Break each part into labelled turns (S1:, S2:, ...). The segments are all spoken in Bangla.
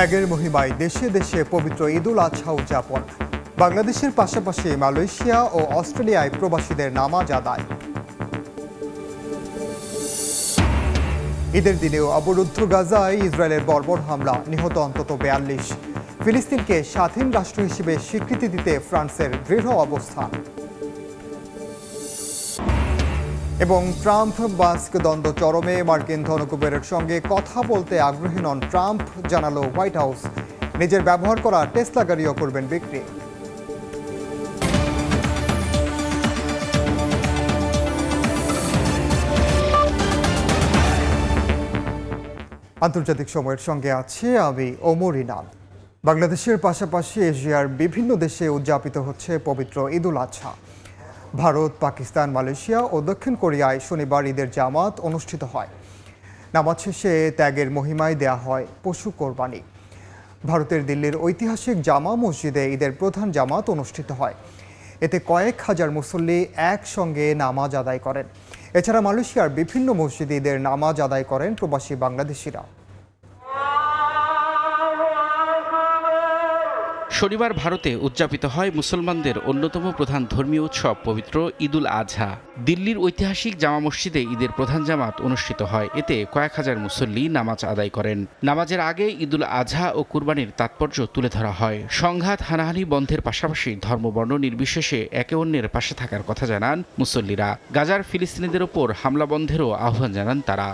S1: ত্যাগের মহিমায় দেশে দেশে পবিত্র ঈদুল আজহা উদযাপন। বাংলাদেশের পাশাপাশি মালয়েশিয়া ও অস্ট্রেলিয়ায় প্রবাসীদের নামাজ আদায়। ঈদের দিনেও অবরুদ্ধ গাজায় ইসরায়েলের বর্বর হামলা, নিহত অন্তত 42। ফিলিস্তিনকে স্বাধীন রাষ্ট্র হিসেবে স্বীকৃতি দিতে ফ্রান্সের দৃঢ় অবস্থান। এবং ট্রাম্প মাস্ক দ্বন্দ্ব চরমে, মার্কিন ধনকুবেরের সঙ্গে কথা বলতে আগ্রহী নন ট্রাম্প, জানালো হোয়াইট হাউস। নিজের ব্যবহার করা টেসলা গাড়িও করবেন বিক্রি। আন্তর্জাতিক সময়ের সঙ্গে আছে আমি ওমর ইনাদ। বাংলাদেশের পাশাপাশি এশিয়ার বিভিন্ন দেশে উদযাপিত হচ্ছে পবিত্র ঈদুল আজহা। ভারত, পাকিস্তান, মালয়েশিয়া ও দক্ষিণ কোরিয়ায় শনিবার ঈদের জামাত অনুষ্ঠিত হয়। নামাজ শেষে ত্যাগের মহিমায় দেয়া হয় পশু কোরবানি। ভারতের দিল্লির ঐতিহাসিক জামা মসজিদে ঈদের প্রধান জামাত অনুষ্ঠিত হয়। এতে কয়েক হাজার মুসল্লি একসঙ্গে নামাজ আদায় করেন। এছাড়া মালয়েশিয়ার বিভিন্ন মসজিদে ঈদের নামাজ আদায় করেন প্রবাসী বাংলাদেশিরা।
S2: শনিবার ভারতে উদযাপিত হয় মুসলমানদের অন্যতম প্রধান ধর্মীয় উৎসব পবিত্র ঈদুল আজহা। দিল্লির ঐতিহাসিক জামা মসজিদে ঈদের প্রধান জামাত অনুষ্ঠিত হয়। এতে কয়েক হাজার মুসল্লি নামাজ আদায় করেন। নামাজের আগে ঈদুল আজহা ও কুরবানির তাৎপর্য তুলে ধরা হয়। সংঘাত হানাহানি বন্ধের পাশাপাশি ধর্মবর্ণ নির্বিশেষে একে অন্যের পাশে থাকার কথা জানান মুসল্লিরা। গাজার ফিলিস্তিনিদের ওপর হামলা বন্ধেরও আহ্বান জানান তারা।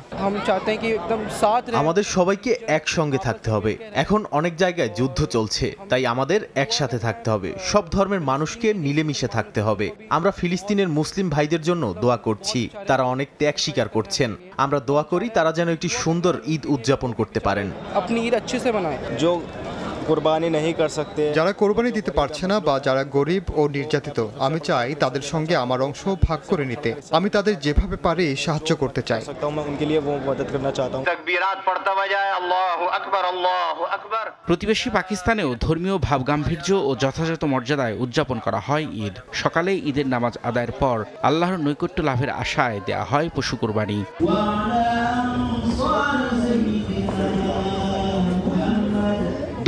S3: আমাদের সবাইকে একসঙ্গে থাকতে হবে। এখন অনেক জায়গায় যুদ্ধ চলছে, তাই আমাদের একসাথে থাকতে হবে। সব ধর্মের মানুষকে মিলেমিশে থাকতে হবে। আমরা ফিলিস্তিনের মুসলিম ভাইদের জন্য দোয়া করছি। তারা অনেক ত্যাগ স্বীকার করছেন। আমরা দোয়া করি তারা যেন একটি সুন্দর ঈদ উদযাপন করতে পারেন।
S4: আপনি ঈদ अच्छे से बनाएं।
S1: যারা কোরবানি দিতে পারছে না বা যারা গরিব ও নির্যাতিত, আমি চাই তাদের সঙ্গে আমার অংশ ভাগ করে নিতে। আমি তাদের যেভাবে পারি সাহায্য করতে চাই।
S2: প্রতিবেশী পাকিস্তানেও ধর্মীয় ভাবগাম্ভীর্য ও যথাযথ মর্যাদায় উদযাপন করা হয় ঈদ। সকালে ঈদের নামাজ আদায়ের পর আল্লাহর নৈকট্য লাভের আশায় দেয়া হয় পশু কোরবানি।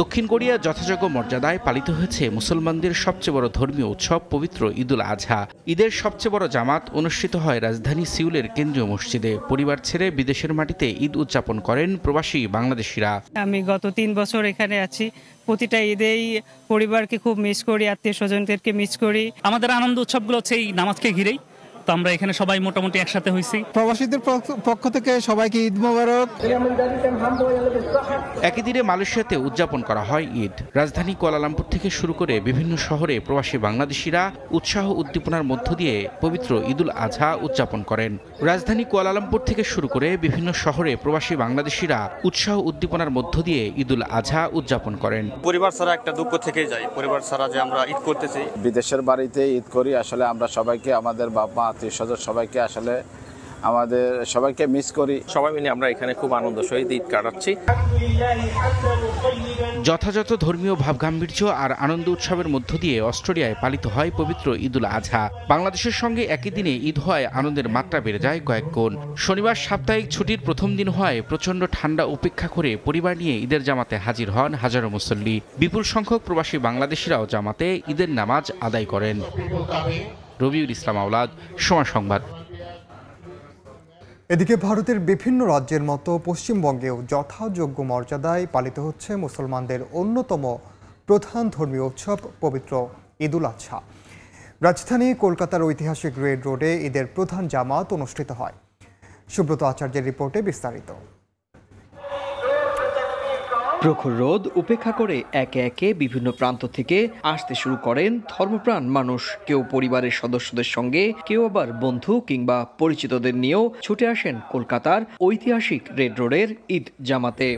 S2: দক্ষিণ কোরিয়া যথাযোগ্য মর্যাদায় পালিত হয়েছে মুসলমানদের সবচেয়ে বড় ধর্মীয় উৎসব পবিত্র ঈদুল আজহা। ঈদের সবচেয়ে বড় জামাত অনুষ্ঠিত হয় রাজধানী সিউলের কেন্দ্রীয় মসজিদে। পরিবার ছেড়ে বিদেশের মাটিতে ঈদ উদযাপন করেন প্রবাসী বাংলাদেশিরা।
S5: আমি গত 3 বছর এখানে আছি। প্রতিটা ঈদেই পরিবারকে খুব মিস করি, আত্মীয় স্বজনদেরকে মিস করি।
S6: আমাদের আনন্দ উৎসবগুলো হচ্ছে এই নামাজকে ঘিরেই। তো আমরা এখানে সবাই মোটামুটি একসাথে হয়েছি।
S4: প্রবাসীদের পক্ষ থেকে সবাইকে ঈদ মোবারক।
S2: একই দিনে মালয়েশিয়াতে উদযাপন করা হয় ঈদ। রাজধানী কুয়ালালামপুর থেকে শুরু করে বিভিন্ন শহরে প্রবাসী বাংলাদেশিরা উৎসাহ উদ্দীপনার মধ্য দিয়ে পবিত্র ঈদুল আজহা উদযাপন করেন। রাজধানী কুয়ালালামপুর থেকে শুরু করে বিভিন্ন শহরে প্রবাসী বাংলাদেশিরা উৎসাহ উদ্দীপনার মধ্য দিয়ে ঈদুল আজহা উদযাপন করেন।
S7: পরিবার ছাড়া একটা দুঃখ থেকে যায়। পরিবার ছাড়া যে আমরা ঈদ করতেছি,
S8: বিদেশের বাড়িতে ঈদ করি। আসলে আমরা সবাইকে, আমাদের বাবা মা, আত্মীয় স্বজন সবাইকে আসলে আমাদের সবাইকে মিস করি।
S7: সবাই মিলে আমরা এখানে খুব আনন্দ সহিত ঈদ কাটাচ্ছি।
S2: যথাযথ ধর্মীয় ভাবগাম্ভীর্য আর আনন্দ উৎসবের মধ্য দিয়ে অস্ট্রেলিয়ায় পালিত হয় পবিত্র ঈদুল আজহা। বাংলাদেশের সঙ্গে একই দিনে ঈদ হওয়ায় আনন্দের মাত্রা বেড়ে যায় কয়েক গুণ। শনিবার সাপ্তাহিক ছুটির প্রথম দিন হওয়ায় প্রচণ্ড ঠান্ডা উপেক্ষা করে পরিবার নিয়ে ঈদের জামাতে হাজির হন হাজারো মুসল্লি। বিপুল সংখ্যক প্রবাসী বাংলাদেশিরাও জামাতে ঈদের নামাজ আদায় করেন। রবিউল ইসলাম আওলাদ, সময় সংবাদ।
S1: এদিকে ভারতের বিভিন্ন রাজ্যের মতো পশ্চিমবঙ্গেও যথাযোগ্য মর্যাদায় পালিত হচ্ছে মুসলমানদের অন্যতম প্রধান ধর্মীয় উৎসব পবিত্র ঈদুল আজহা। রাজধানী কলকাতার ঐতিহাসিক রেড রোডে ঈদের প্রধান জামাত অনুষ্ঠিত হয়। সুব্রত আচার্যের রিপোর্টে বিস্তারিত।
S9: প্রখর রোদ উপেক্ষা করে একে একে বিভিন্ন প্রান্ত থেকে আসতে শুরু করেন ধর্মপ্রাণ মানুষ। কেউ পরিবারের সদস্যদের সঙ্গে, কেউ আবার বন্ধু কিংবা পরিচিতদের নিয়েও ছুটে আসেন কলকাতার ঐতিহাসিক রেড রোডের ঈদ জামাতে।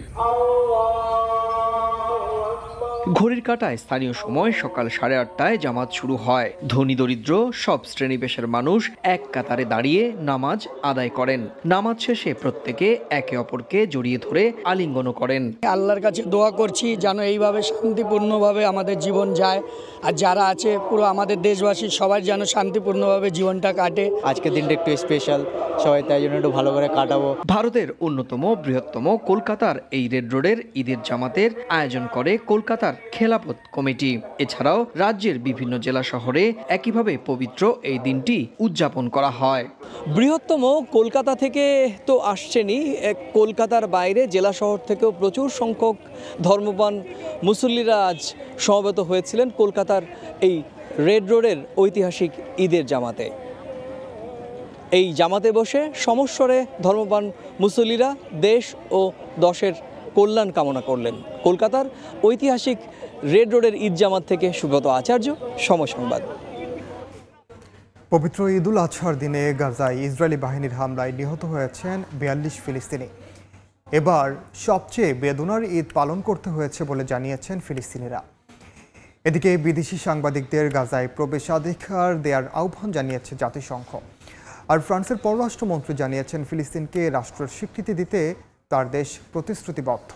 S9: ঘড়ির কাঁটায় স্থানীয় সময় সকাল 8:30টায় জামাত শুরু হয়। ধনী দরিদ্র সব শ্রেণী পেশার মানুষ এক কাতারে দাঁড়িয়ে নামাজ আদায় করেন। নামাজ শেষে প্রত্যেকে একে অপরকে জড়িয়ে ধরে আলিঙ্গন করেন।
S10: আল্লাহর কাছে দোয়া করছি যেন এইভাবে শান্তিপূর্ণভাবে আমাদের জীবন যায়, আর যারা আছে পুরো আমাদের দেশবাসী সবাই যেন শান্তিপূর্ণভাবে জীবনটা কাটে।
S11: আজকের দিনটা একটু স্পেশাল, সবাই তাই জন্য একটু ভালো করে কাটাবো।
S9: ভারতের অন্যতম বৃহত্তম কলকাতার এই রেড রোডের ঈদের জামাতের আয়োজন করে কলকাতার খেলাফত কমিটি। এছাড়াও রাজ্যের বিভিন্ন জেলা শহরে একইভাবে পবিত্র এই দিনটি উদযাপন করা হয়।
S12: বৃহত্তম কলকাতা থেকে তো আসছেনই, কলকাতার বাইরে জেলা শহর থেকেও প্রচুর সংখ্যক ধর্মপ্রাণ মুসল্লিরা আজ সমবেত হয়েছিলেন কলকাতার এই রেড রোডের ঐতিহাসিক ঈদের জামাতে। এই জামাতে বসে সমস্বরে ধর্মপ্রাণ মুসল্লিরা দেশ ও দশের কল্যাণ কামনা করলেন। কলকাতার ঐতিহাসিক রেড রোডের ঈদ জামাত থেকে সুব্রত আচার্য, সময় সংবাদ।
S1: পবিত্র ঈদুল আজহার দিনে গাজায় ইসরায়েলি বাহিনীর হামলায় নিহত হয়েছেন 42 ফিলিস্তিনি। এবার সবচেয়ে বেদনার ঈদ পালন করতে হয়েছে বলে জানিয়েছেন ফিলিস্তিনিরা। এদিকে বিদেশি সাংবাদিকদের গাজায় প্রবেশাধিকার দেওয়ার আহ্বান জানিয়েছে জাতিসংঘ। আর ফ্রান্সের পররাষ্ট্রমন্ত্রী জানিয়েছেন ফিলিস্তিনকে রাষ্ট্রের স্বীকৃতি দিতে তার দেশ প্রতিশ্রুতিবদ্ধ।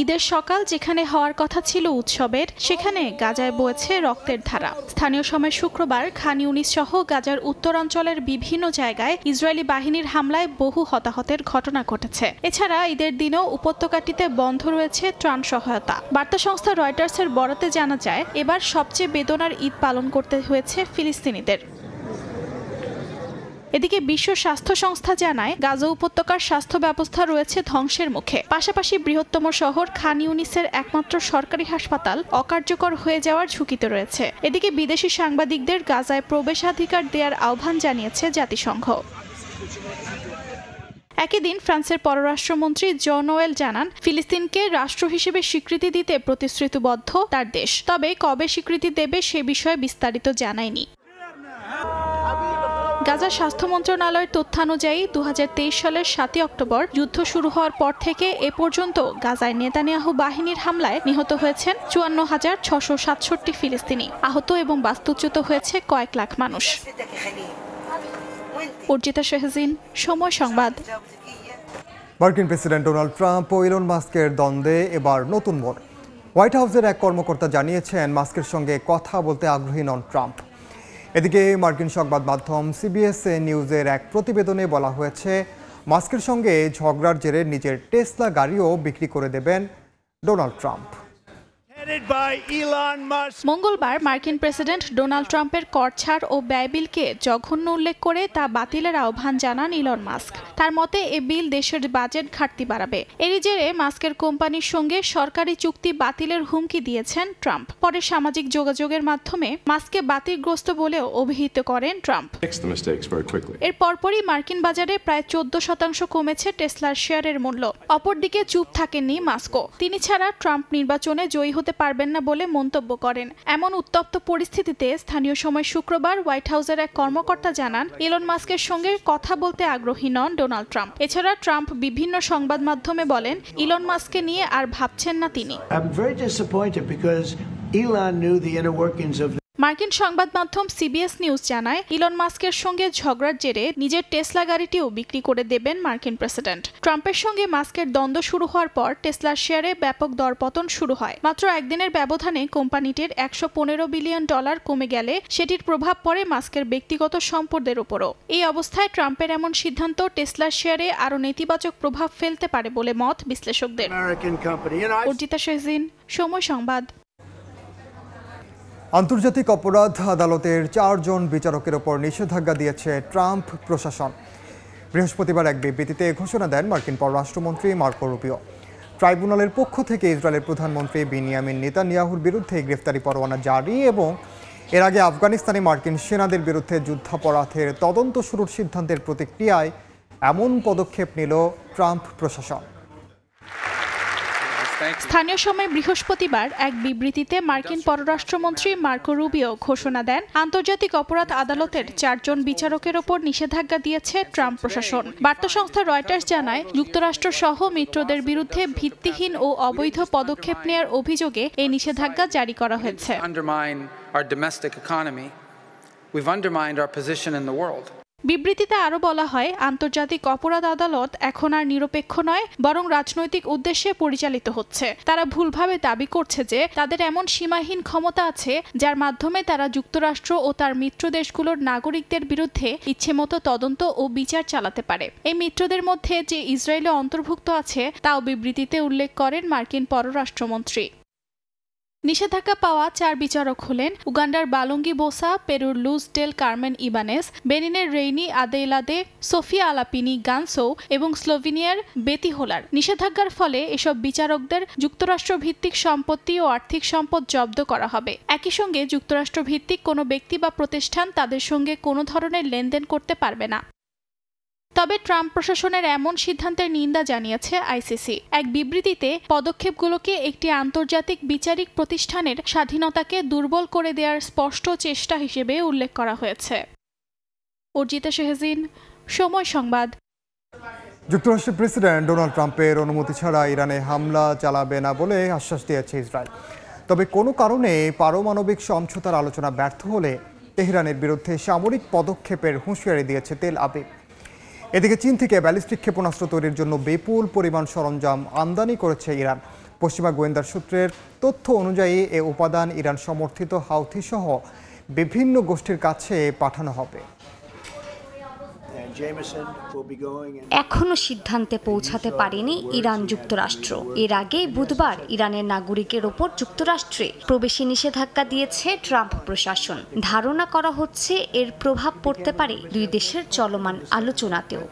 S13: ঈদের সকাল যেখানে হওয়ার কথা ছিল উৎসবের, সেখানে গাজায় বয়েছে রক্তের ধারা। স্থানীয় সময় শুক্রবার খান ইউনিস সহ গাজার উত্তরাঞ্চলের বিভিন্ন জায়গায় ইসরায়েলি বাহিনীর হামলায় বহু হতাহতের ঘটনা ঘটেছে। এছাড়া ঈদের দিনেও উপত্যকাটিতে বন্ধ রয়েছে ত্রাণ সহায়তা। বার্তা সংস্থা রয়টার্সের বরাতে জানা যায়, এবার সবচেয়ে বেদনার ঈদ পালন করতে হয়েছে ফিলিস্তিনিদের। এদিকে বিশ্ব স্বাস্থ্য সংস্থা জানায়, গাজা উপত্যকার স্বাস্থ্য ব্যবস্থা রয়েছে ধ্বংসের মুখে। পাশাপাশি বৃহত্তম শহর খান ইউনিসের একমাত্র সরকারি হাসপাতাল অকার্যকর হয়ে যাওয়ার ঝুঁকিতে রয়েছে। এদিকে বিদেশি সাংবাদিকদের গাজায় প্রবেশাধিকার দেওয়ার আহ্বান জানিয়েছে জাতিসংঘ। একই দিন ফ্রান্সের পররাষ্ট্রমন্ত্রী জন নোয়েল জানান, ফিলিস্তিনকে রাষ্ট্র হিসেবে স্বীকৃতি দিতে প্রতিশ্রুতিবদ্ধ তার দেশ। তবে কবে স্বীকৃতি দেবে সে বিষয়ে বিস্তারিত জানায়নি। গাজার স্বাস্থ্য মন্ত্রণালয়ের তথ্যানুযায়ী 2023 সালের 7 অক্টোবর যুদ্ধ শুরু হওয়ার পর থেকে এ পর্যন্ত গাজায় নেতানিয়াহু বাহিনীর হামলায় নিহত হয়েছেন 54,667 ফিলিস্তিনি। আহত এবং বাস্তুচ্যুত হয়েছে কয়েক লাখ মানুষ। অর্জিতা শেহজিন, সময় সংবাদ।
S1: মার্কিন প্রেসিডেন্ট ডোনাল্ড ট্রাম্প ও ইলন মাস্কের দ্বন্দ্বে এবার নতুন মোড়। হোয়াইট হাউসের এক কর্মকর্তা জানিয়েছেন, মাস্কের সঙ্গে কথা বলতে আগ্রহী নন ট্রাম্প। এদিকে মার্কিন সংবাদ মাধ্যম সিবিএস নিউজের এক প্রতিবেদনে বলা হয়েছে, মাস্কের সঙ্গে ঝগড়ার জেরে নিজের টেসলা গাড়িও বিক্রি করে দেবেন ডোনাল্ড ট্রাম্প।
S13: মঙ্গলবার মার্কিন প্রেসিডেন্ট ডোনাল্ড ট্রাম্পের কর ছাড় ও ব্যয় বিলকে জঘন্য উল্লেখ করে তা বাতিলের আহ্বান জানান ইলন মাস্ক। তার মতে এ বিল দেশের বাজেট ঘাটতি বাড়াবে। এরই জেরে মাস্কের কোম্পানির সঙ্গে সরকারি চুক্তি বাতিলের হুমকি দিয়েছেন ট্রাম্প। পরে সামাজিক যোগাযোগের মাধ্যমে মাস্ককে বাতিলগ্রস্ত বলেও অভিহিত করেন ট্রাম্প। এর পরপরই মার্কিন বাজারে প্রায় 14% কমেছে টেসলার শেয়ারের মূল্য। অপরদিকে চুপ থাকেননি মাস্কও। তিনি ছাড়া ট্রাম্প নির্বাচনে জয়ী হতে পারবেন না বলে মন্তব্য করেন। এমন উত্তপ্ত পরিস্থিতিতে স্থানীয় সময় শুক্রবার হোয়াইট হাউসের এক কর্মকর্তা জানান, ইলন মাস্কের সঙ্গে কথা বলতে আগ্রহী নন ডোনাল্ড ট্রাম্প। এছাড়া ট্রাম্প বিভিন্ন সংবাদ মাধ্যমে বলেন, ইলন মাস্ককে নিয়ে আর ভাবছেন না তিনি। মার্কিন সংবাদ মাধ্যম সিবিএস নিউজ জানায়, ইলন মাস্কের সঙ্গে ঝগড়ার জেরে নিজের টেসলা গাড়িটিও বিক্রি করে দেবেন মার্কিন প্রেসিডেন্ট। ট্রাম্পের সঙ্গে মাস্কের দ্বন্দ্ব শুরু হওয়ার পর টেসলার শেয়ারে ব্যাপক দরপতন শুরু হয়। মাত্র একদিনের ব্যবধানে কোম্পানিটির $115 বিলিয়ন কমে গেলে সেটির প্রভাব পড়ে মাস্কের ব্যক্তিগত সম্পদের উপরও। এই অবস্থায় ট্রাম্পের এমন সিদ্ধান্ত টেসলার শেয়ারে আরও নেতিবাচক প্রভাব ফেলতে পারে বলে মত বিশ্লেষকদের। অর্জিতা শেহজিন, সময় সংবাদ।
S1: আন্তর্জাতিক অপরাধ আদালতের 4 জন বিচারকের ওপর নিষেধাজ্ঞা দিয়েছে ট্রাম্প প্রশাসন। বৃহস্পতিবার এক বিবৃতিতে ঘোষণা দেন মার্কিন পররাষ্ট্রমন্ত্রী মার্কো রুবিও। ট্রাইব্যুনালের পক্ষ থেকে ইসরায়েলের প্রধানমন্ত্রী বেনিয়ামিন নেতানিয়াহুর বিরুদ্ধে গ্রেফতারি পরোয়ানা জারি এবং এর আগে আফগানিস্তানে মার্কিন সেনাদের বিরুদ্ধে যুদ্ধাপরাধের তদন্ত শুরুর সিদ্ধান্তের প্রতিক্রিয়ায় এমন পদক্ষেপ নিল ট্রাম্প প্রশাসন।
S13: স্থানীয় সময় বৃহস্পতিবার এক বিবৃতিতে মার্কিন পররাষ্ট্রমন্ত্রী মার্কো রুবিও ঘোষণা দেন, আন্তর্জাতিক অপরাধ আদালতের 4 জন বিচারকের ওপর নিষেধাজ্ঞা দিয়েছে ট্রাম্প প্রশাসন। বার্তা সংস্থা রয়টার্স জানায়, যুক্তরাষ্ট্র সহ মিত্রদের বিরুদ্ধে ভিত্তিহীন ও অবৈধ পদক্ষেপ নেওয়ার অভিযোগে এই নিষেধাজ্ঞা জারি করা হয়েছে। বিবৃতিতে আরও বলা হয়, আন্তর্জাতিক অপরাধ আদালত এখন আর নিরপেক্ষ নয়, বরং রাজনৈতিক উদ্দেশ্যে পরিচালিত হচ্ছে। তারা ভুলভাবে দাবি করছে যে তাদের এমন সীমাহীন ক্ষমতা আছে যার মাধ্যমে তারা যুক্তরাষ্ট্র ও তার মিত্র দেশগুলোর নাগরিকদের বিরুদ্ধে ইচ্ছেমতো তদন্ত ও বিচার চালাতে পারে। এই মিত্রদের মধ্যে যে ইসরায়েলে অন্তর্ভুক্ত আছে তাও বিবৃতিতে উল্লেখ করেন মার্কিন পররাষ্ট্রমন্ত্রী। নিষেধাজ্ঞা পাওয়া 4 বিচারক হলেন উগান্ডার বালঙ্গি বোসা, পেরুর লুজ ডেল কার্মেন ইবানেস, বেনিনের Reine Adelaide, Sofia Alapini Ganso এবং স্লোভেনিয়ার বেতি হোলার। নিষেধাজ্ঞার ফলে এসব বিচারকদের যুক্তরাষ্ট্র ভিত্তিক সম্পত্তি ও আর্থিক সম্পদ জব্দ করা হবে। একই সঙ্গে যুক্তরাষ্ট্র ভিত্তিক কোনো ব্যক্তি বা প্রতিষ্ঠান তাদের সঙ্গে কোনো ধরনের লেনদেন করতে পারবে না। তবে ট্রাম্প প্রশাসনের এমন সিদ্ধান্তের নিন্দা জানিয়েছে আইসিসি। এক বিবৃতিতে পদক্ষেপগুলোকে একটি আন্তর্জাতিক বিচারিক প্রতিষ্ঠানের স্বাধীনতাকে দুর্বল করে দেওয়ার স্পষ্ট চেষ্টা হিসেবে উল্লেখ করা হয়েছে। অর্জিতা শেহজিন, সময় সংবাদ।
S1: যুক্তরাষ্ট্রের প্রেসিডেন্ট ডোনাল্ড ট্রাম্পের অনুমতি ছাড়া ইরানে হামলা চালাবে না বলে আশ্বাস দিয়েছে ইসরায়েল। তবে কোনো কারণে পারমাণবিক সমঝোতার আলোচনা ব্যর্থ হলে তেহরানের বিরুদ্ধে সামরিক পদক্ষেপের হুঁশিয়ারি দিয়েছে তেল আবিব। এদিকে চীন থেকে ব্যালিস্টিক ক্ষেপণাস্ত্র তৈরির জন্য বিপুল পরিমাণ সরঞ্জাম আমদানি করেছে ইরান। পশ্চিমা গোয়েন্দার সূত্রের তথ্য অনুযায়ী এ উপাদান ইরান সমর্থিত হাউথি সহ বিভিন্ন গোষ্ঠীর কাছে পাঠানো হবে।
S14: এখনো সিদ্ধান্তে পৌঁছাতে পারেনি ইরান যুক্তরাষ্ট্র। এর আগে বুধবার ইরানের নাগরিকের ওপর যুক্তরাষ্ট্রে প্রবেশে নিষেধাজ্ঞা দিয়েছে ট্রাম্প প্রশাসন। ধারণা করা হচ্ছে এর প্রভাব পড়তে পারে দুই দেশের চলমান আলোচনাতেও।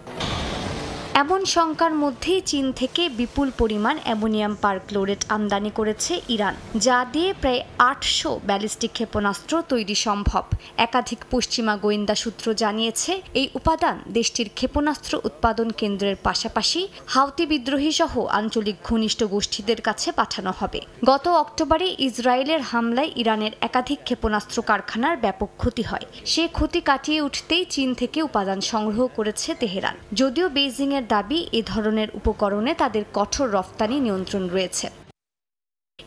S14: এমন শঙ্কার মধ্যেই চীন থেকে বিপুল পরিমাণ অ্যামোনিয়াম পারক্লোরেট আমদানি করেছে ইরান, যা দিয়ে প্রায় 800 ব্যালিস্টিক ক্ষেপণাস্ত্র তৈরি সম্ভব। একাধিক পশ্চিমা গোয়েন্দা সূত্র জানিয়েছে, এই উপাদান দেশটির ক্ষেপণাস্ত্র উৎপাদন কেন্দ্রের পাশাপাশি হাউতি বিদ্রোহী সহ আঞ্চলিক ঘনিষ্ঠ গোষ্ঠীদের কাছে পাঠানো হবে। গত অক্টোবরে ইসরায়েলের হামলায় ইরানের একাধিক ক্ষেপণাস্ত্র কারখানার ব্যাপক ক্ষতি হয়। সে ক্ষতি কাটিয়ে উঠতেই চীন থেকে উপাদান সংগ্রহ করেছে তেহরান। যদিও বেইজিংয়ের দাবি, এ ধরনের উপকরণে তাদের কঠোর রফতানি নিয়ন্ত্রণ রয়েছে।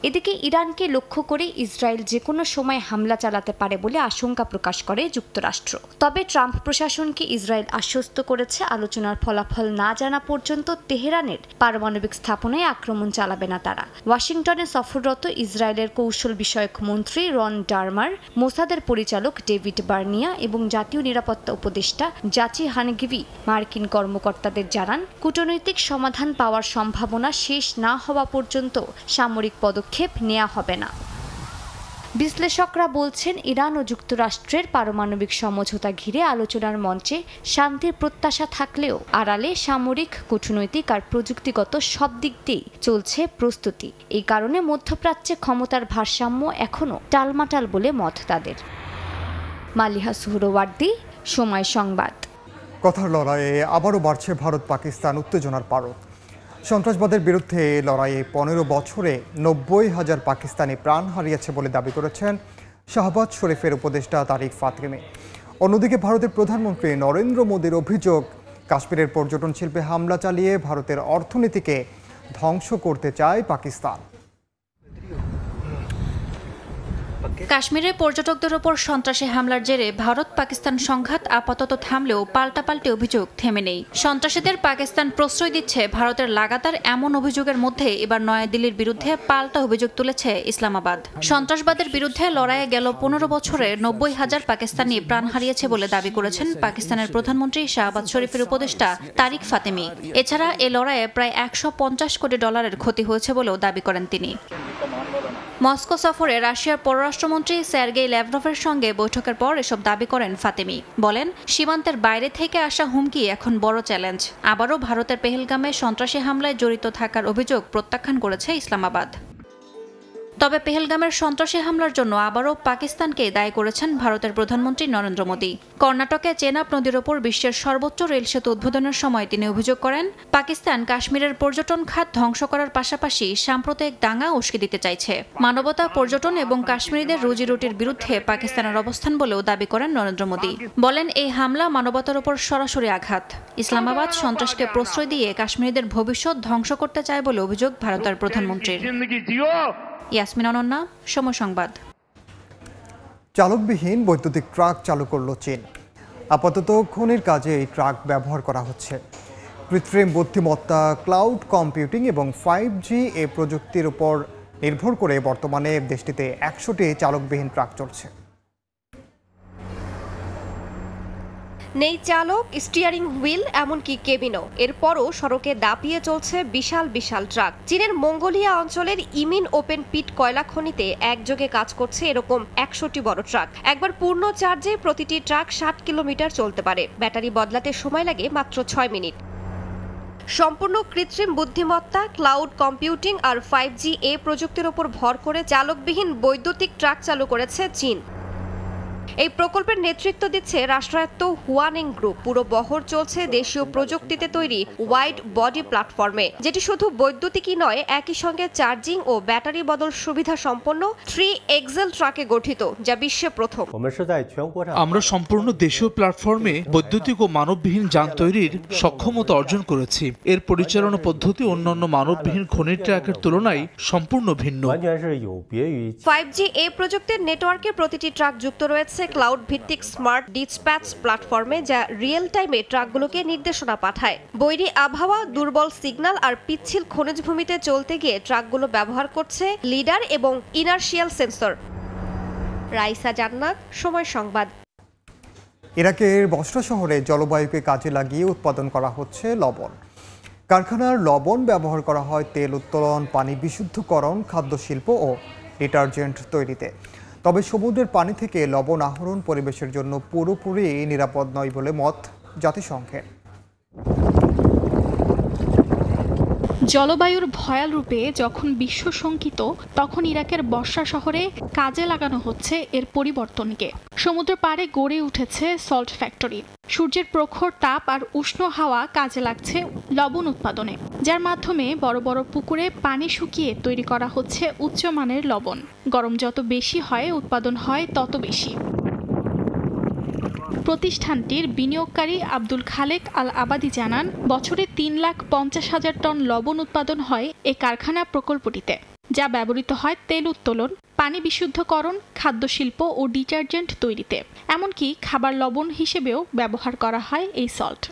S14: এদিকে ইরানকে লক্ষ্য করে ইসরায়েল যে কোনো সময় হামলা চালাতে পারে বলে আশঙ্কা প্রকাশ করে যুক্তরাষ্ট্র। তবে ট্রাম্প প্রশাসনকে ইসরায়েল আশ্বস্ত করেছে, আলোচনার ফলাফল না জানা পর্যন্ত তেহরানের পারমাণবিক স্থাপনায় আক্রমণ চালাবে না তারা। ওয়াশিংটনে সফররত ইসরায়েলের কৌশল বিষয়ক মন্ত্রী রন ডারমার, মোসাদের পরিচালক ডেভিড বার্নিয়া এবং জাতীয় নিরাপত্তা উপদেষ্টা জাচি হানগিভি মার্কিন কর্মকর্তাদের জানান, কূটনৈতিক সমাধান পাওয়ার সম্ভাবনা শেষ না হওয়া পর্যন্ত সামরিক পদক্ষেপ নেওয়া হবে না। বিশ্লেষকরা বলছেন, ইরান ও যুক্তরাষ্ট্রের পারমাণবিক সমঝোতা ঘিরে আলোচনার মঞ্চে শান্তির প্রত্যাশা থাকলেও আড়ালে সামরিক, কূটনৈতিক আর প্রযুক্তিগত সব দিক দিয়েই চলছে প্রস্তুতি। এই কারণে মধ্যপ্রাচ্যে ক্ষমতার ভারসাম্য এখনও টালমাটাল বলে মত তাদের। মালিহা সুহরওয়ার্দী, সময় সংবাদ।
S1: কথার লড়াইয়ে আবারও বাড়ছে ভারত পাকিস্তান উত্তেজনার পারদ। সন্ত্রাসবাদের বিরুদ্ধে লড়াইয়ে 15 বছরে 90,000 পাকিস্তানি প্রাণ হারিয়েছে বলে দাবি করেছেন শাহবাজ শরীফের উপদেষ্টা তারিক ফাতেমি। অন্যদিকে ভারতের প্রধানমন্ত্রী নরেন্দ্র মোদীর অভিযোগ, কাশ্মীরের পর্যটন শিল্পে হামলা চালিয়ে ভারতের অর্থনীতিকে ধ্বংস করতে চায় পাকিস্তান।
S15: কাশ্মীরের পর্যটকদের ওপর সন্ত্রাসী হামলার জেরে ভারত পাকিস্তান সংঘাত আপাতত থামলেও পাল্টাপাল্টি অভিযোগ থেমে নেই। সন্ত্রাসীদের পাকিস্তান প্রশ্রয় দিচ্ছে, ভারতের লাগাতার এমন অভিযোগের মধ্যে এবার নয়াদিল্লির বিরুদ্ধে পাল্টা অভিযোগ তুলেছে ইসলামাবাদ। সন্ত্রাসবাদের বিরুদ্ধে লড়াইয়ে গেল 15 বছরে 90,000 পাকিস্তানি প্রাণ হারিয়েছে বলে দাবি করেছেন পাকিস্তানের প্রধানমন্ত্রী শাহবাজ শরীফের উপদেষ্টা তারিক ফাতেমি। এছাড়া এ লড়াইয়ে প্রায় $150 কোটি ক্ষতি হয়েছে বলেও দাবি করেন তিনি। মস্কো সফরে রাশিয়ার পররাষ্ট্রমন্ত্রী সের্গেই ল্যাভরভের সঙ্গে বৈঠকের পর এসব দাবি করেন ফাতেমি। বলেন, সীমান্তের বাইরে থেকে আসা হুমকি এখন বড় চ্যালেঞ্জ। আবারও ভারতের পেহেলগামে সন্ত্রাসী হামলায় জড়িত থাকার অভিযোগ প্রত্যাখ্যান করেছে ইসলামাবাদ। তবে পেহেলগামের সন্ত্রাসী হামলার জন্য আবারও পাকিস্তানকে দায়ী করেছেন ভারতের প্রধানমন্ত্রী নরেন্দ্র মোদী। কর্ণাটকে চেনাব নদীর ওপর বিশ্বের সর্বোচ্চ রেল সেতু উদ্বোধনের সময় তিনি অভিযোগ করেন, পাকিস্তান কাশ্মীরের পর্যটন খাত ধ্বংস করার পাশাপাশি সাম্প্রদায়িক দাঙ্গা উস্কে দিতে চাইছে। মানবতা, পর্যটন এবং কাশ্মীরিদের রুজিরুটির বিরুদ্ধে পাকিস্তানের অবস্থান বলেও দাবি করেন নরেন্দ্র মোদী। বলেন, এই হামলা মানবতার ওপর সরাসরি আঘাত। ইসলামাবাদ সন্ত্রাসকে প্রশ্রয় দিয়ে কাশ্মীরিদের ভবিষ্যৎ ধ্বংস করতে চায় বলে অভিযোগ ভারতের প্রধানমন্ত্রীর। ইয়াসমিন অনন্যা, সময় সংবাদ।
S1: চালকবিহীন বৈদ্যুতিক ট্রাক চালু করল চীন। আপাতত খনির কাজে এই ট্রাক ব্যবহার করা হচ্ছে। কৃত্রিম বুদ্ধিমত্তা, ক্লাউড কম্পিউটিং এবং 5G এই প্রযুক্তির উপর নির্ভর করে বর্তমানে দেশটিতে 100টি চালকবিহীন ট্রাক চলছে।
S16: নেই চালক, স্টিয়ারিং হুইল, এমনকি কেবিনও। এরপরও সড়কে দাপিয়ে চলছে বিশাল বিশাল ট্রাক। চীনের মঙ্গোলিয়া অঞ্চলের ইমিন ওপেন পিট কয়লা খনিতে একযোগে কাজ করছে এরকম 100টি বড় ট্রাক। একবার পূর্ণ চার্জে প্রতিটি ট্রাক 60 কিলোমিটার চলতে পারে। ব্যাটারি বদলাতে সময় লাগে মাত্র 6 মিনিট। সম্পূর্ণ কৃত্রিম বুদ্ধিমত্তা, ক্লাউড কম্পিউটিং আর 5G প্রযুক্তির উপর ভর করে চালকবিহীন বৈদ্যুতিক ট্রাক চালু করেছে চীন। এই প্রকল্পের নেতৃত্ব দিচ্ছে রাষ্ট্রায়ত্ত হুয়ানিং গ্রুপ। পুরো বহর চলছে দেশীয় প্রযুক্তিতে তৈরি ওয়াইড বডি প্ল্যাটফর্মে, যেটি শুধু বৈদ্যুতিকই নয়, একই সঙ্গে চার্জিং ও ব্যাটারি বদল সুবিধা সম্পন্ন 3 এক্সেল ট্রাকে গঠিত, যা বিশ্বে প্রথম।
S17: আমরা সম্পূর্ণ দেশীয় প্ল্যাটফর্মে বৈদ্যুতিক ও মানববিহীন যান তৈরির সক্ষমতা অর্জন করেছি। এর পরিচালনা পদ্ধতি অন্যান্য মানববিহীন খনির ট্রাকের তুলনায় সম্পূর্ণ ভিন্ন।
S16: 5G প্রযুক্তির নেটওয়ার্কে প্রতিটি ট্রাক যুক্ত রয়েছে ক্লাউড ভিত্তিক স্মার্ট ডিসপ্যাচ প্ল্যাটফর্মে, যা রিয়েল টাইমে ট্রাকগুলোকে নির্দেশনা পাঠায়। বৈরী আবহাওয়া, দুর্বল সিগন্যাল আর পিচ্ছিল খনিজ ভূমিতে চলতে গিয়ে ট্রাকগুলো ব্যবহার করছে লিডার এবং ইনার্শিয়াল সেন্সর। রাইসা জান্নাত, সময় সংবাদ।
S1: ইরাকের বসরা শহরে জলবায়ুকে কাজে লাগিয়ে উৎপাদন করা হচ্ছে লবণ। কারখানার লবণ ব্যবহার করা হয় তেল উত্তোলন, পানি বিশুদ্ধকরণ, খাদ্য শিল্প ও ডিটারজেন্ট তৈরিতে। তবে সমুদ্রের পানি থেকে লবণ আহরণ পরিবেশের জন্য পুরোপুরি নিরাপদ নয় বলে মত জাতিসংঘের।
S13: জলবায়ুর ভয়াল রূপে যখন বিশ্ব শঙ্কিত, তখন ইরাকের বসরা শহরে কাজে লাগানো হচ্ছে এর পরিবর্তনকে। সমুদ্র পাড়ে গড়ে উঠেছে সল্ট ফ্যাক্টরি। সূর্যের প্রখর তাপ আর উষ্ণ হাওয়া কাজে লাগছে লবণ উৎপাদনে, যার মাধ্যমে বড় বড় পুকুরে পানি শুকিয়ে তৈরি করা হচ্ছে উচ্চমানের লবণ। গরম যত বেশি হয়, উৎপাদন হয় তত বেশি। প্রতিষ্ঠানটির বিনিয়োগকারী আব্দুল খালেক আল আবাদি জানান, বছরে 3,50,000 টন লবণ উৎপাদন হয় এ কারখানা প্রকল্পটিতে, যা ব্যবহৃত হয় তেল উত্তোলন, পানি বিশুদ্ধকরণ, খাদ্য শিল্প ও ডিটারজেন্ট তৈরিতে। এমনকি খাবার লবণ হিসেবেও ব্যবহার করা হয় এই সল্ট।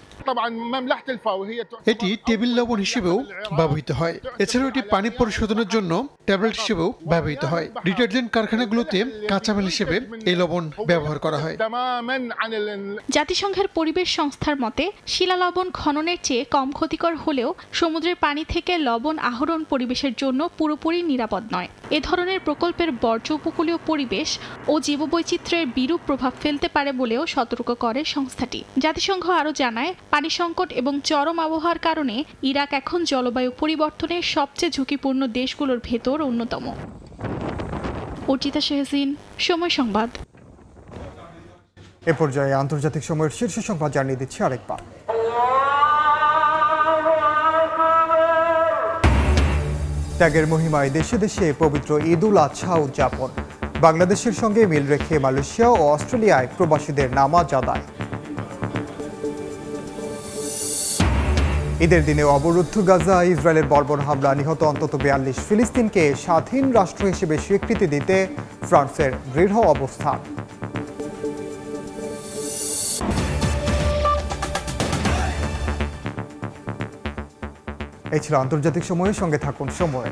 S18: এটি টেবিল লবণ হিসেবেও ব্যবহৃত হয়। এছাড়াও এটি পানি পরিশোধনের জন্য ট্যাবলেট হিসেবেও ব্যবহৃত হয়। ডিটারজেন্ট কারখানাগুলোতে কাঁচামাল হিসেবে এই লবণ ব্যবহার করা হয়।
S13: জাতিসংঘের পরিবেশ সংস্থার মতে, শিলা লবণ খননের চেয়ে কম ক্ষতিকর হলেও সমুদ্রের পানি থেকে লবণ আহরণ পরিবেশের জন্য পুরোপুরি নিরাপদ নয়। এ ধরনের প্রকল্পের বর্জ্য উপকূলীয় পরিবেশ ও জীববৈচিত্র্যের বিরূপ প্রভাব ফেলতে পারে বলেও সতর্ক করে সংস্থাটি। জাতিসংঘ আরও জানায়, পানি সংকট এবং চরম আবহাওয়ার কারণে ইরাক এখন জলবায়ু পরিবর্তনের সবচেয়ে ঝুঁকিপূর্ণ দেশগুলোর ভেতর অন্যতম। অর্চিতা শেহজিন, সময় সংবাদ।
S1: এ পর্যায়ে আন্তর্জাতিক সময়ের শীর্ষ সংবাদ জানিয়ে দিচ্ছি আরেকবার। ত্যাগের মহিমায় দেশে দেশে পবিত্র ঈদ উল আজহা উদযাপন। বাংলাদেশের সঙ্গে মিল রেখে মালয়েশিয়া ও অস্ট্রেলিয়ায় প্রবাসীদের নামাজ আদায়। ঈদের দিনে অবরুদ্ধ গাজা, ইসরায়েলের বর্বর হামলা, নিহত অন্তত 42। ফিলিস্তিনকে স্বাধীন রাষ্ট্র হিসেবে স্বীকৃতি দিতে ফ্রান্সের দৃঢ় অবস্থান। এই ছিল আন্তর্জাতিক সময়ের সঙ্গে থাকুন সময়ে।